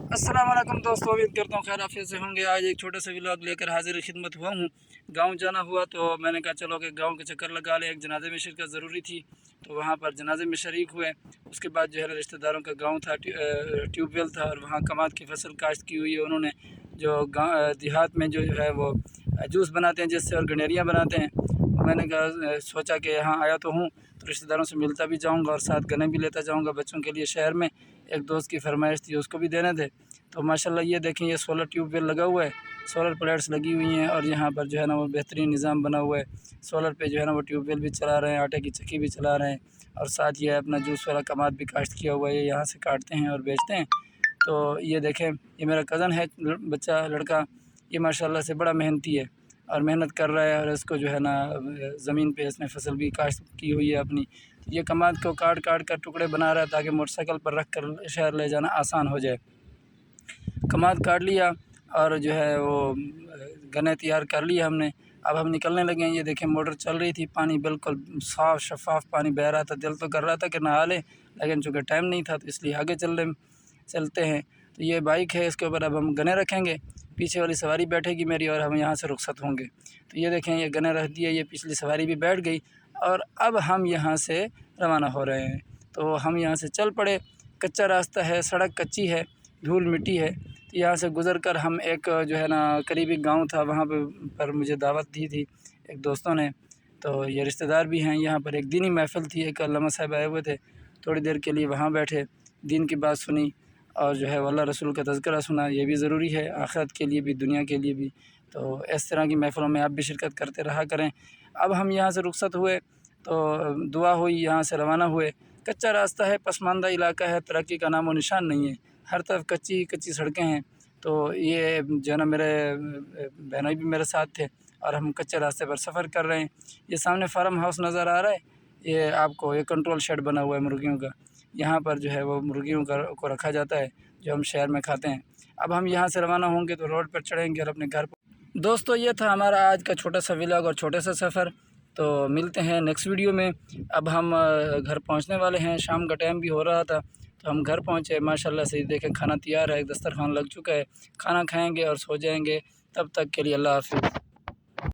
अस्सलाम वालेकुम दोस्तों, उम्मीद करता हूँ खैर आफियत से होंगे। आज एक छोटा सा व्लॉग लेकर हाजिर खिदमत हुआ हूँ। गांव जाना हुआ तो मैंने कहा चलो कि गांव के चक्कर लगा लें। एक जनाजे में शिरकत ज़रूरी थी तो वहाँ पर जनाजे में शरीक हुए। उसके बाद जो है रिश्तेदारों का गांव था, ट्यूबवेल था और वहाँ कमाद की फसल काश्त की हुई है उन्होंने। जो गाँव देहात में जो है वो जूस बनाते हैं जिससे, और गनेरियाँ बनाते हैं। मैंने कहा सोचा कि यहाँ आया तो हूँ तो रिश्तेदारों से मिलता भी जाऊँगा और साथ गने भी लेता जाऊँगा बच्चों के लिए। शहर में एक दोस्त की फरमाइश थी, उसको भी देने थे। तो माशाल्लाह ये देखें, ये सोलर ट्यूबवेल लगा हुआ है, सोलर प्लेट्स लगी हुई हैं और यहाँ पर जो है ना वो बेहतरीन निज़ाम बना हुआ है। सोलर पे जो है ना वो ट्यूबवेल भी चला रहे हैं, आटे की चक्की भी चला रहे हैं और साथ ये अपना जूस वाला कमाद भी काश्त किया हुआ है। ये यहाँ से काटते हैं और बेचते हैं। तो ये देखें, ये मेरा कज़न है, बच्चा लड़का, ये माशाल्लाह से बड़ा मेहनती है और मेहनत कर रहा है। और इसको जो है ना ज़मीन पे इसने फसल भी काश्त की हुई है अपनी। ये कमाद को काट काट कर टुकड़े बना रहा है ताकि मोटरसाइकिल पर रख कर शहर ले जाना आसान हो जाए। कमाद काट लिया और जो है वो गन्ने तैयार कर लिए हमने। अब हम निकलने लगे हैं। ये देखें मोटर चल रही थी, पानी बिल्कुल साफ़ शफाफ पानी बह रहा था। दिल तो कर रहा था कि नहा लें, लेकिन चूँकि टाइम नहीं था तो इसलिए आगे चलते हैं। तो ये बाइक है, इसके ऊपर अब हम गन्ने रखेंगे, पीछे वाली सवारी बैठेगी मेरी और हम यहाँ से रुखसत होंगे। तो ये देखें, ये गन्ने रख दिए, ये पिछली सवारी भी बैठ गई और अब हम यहाँ से रवाना हो रहे हैं। तो हम यहाँ से चल पड़े। कच्चा रास्ता है, सड़क कच्ची है, धूल मिट्टी है। तो यहाँ से गुज़र कर हम एक जो है ना करीबी गांव था वहाँ पर मुझे दावत दी थी एक दोस्तों ने। तो ये रिश्तेदार भी हैं। यहाँ पर एक दीनी महफ़िल थी, एक अल्लामा साहब आए हुए थे, थोड़ी देर के लिए वहाँ बैठे, दीन की बात सुनी और जो है अल्लाह रसूल का तज़किरा सुना। ये भी ज़रूरी है आखिरत के लिए भी, दुनिया के लिए भी। तो इस तरह की महफ़िलों में आप भी शिरकत करते रहा करें। अब हम यहाँ से रुखसत हुए तो दुआ हुई, यहाँ से रवाना हुए। कच्चा रास्ता है, पसमानदा इलाका है, तरक्की का नामो निशान नहीं है, हर तरफ कच्ची कच्ची सड़कें हैं। तो ये जो है ना मेरे बहनोई भी मेरे साथ थे और हम कच्चे रास्ते पर सफ़र कर रहे हैं। ये सामने फार्म हाउस नज़र आ रहा है, ये आपको ये कंट्रोल शेड बना हुआ है मुर्गियों का। यहाँ पर जो है वो मुर्गियों को रखा जाता है जो हम शहर में खाते हैं। अब हम यहाँ से रवाना होंगे तो रोड पर चढ़ेंगे और अपने घर पर। दोस्तों ये था हमारा आज का छोटा सा व्लॉग और छोटा सा सफ़र। तो मिलते हैं नेक्स्ट वीडियो में। अब हम घर पहुँचने वाले हैं, शाम का टाइम भी हो रहा था तो हम घर पहुँचे। माशाल्लाह से देखें खाना तैयार है, दस्तरखान लग चुका है, खाना खाएंगे और सो जाएंगे। तब तक के लिए अल्लाह हाफ़िज़।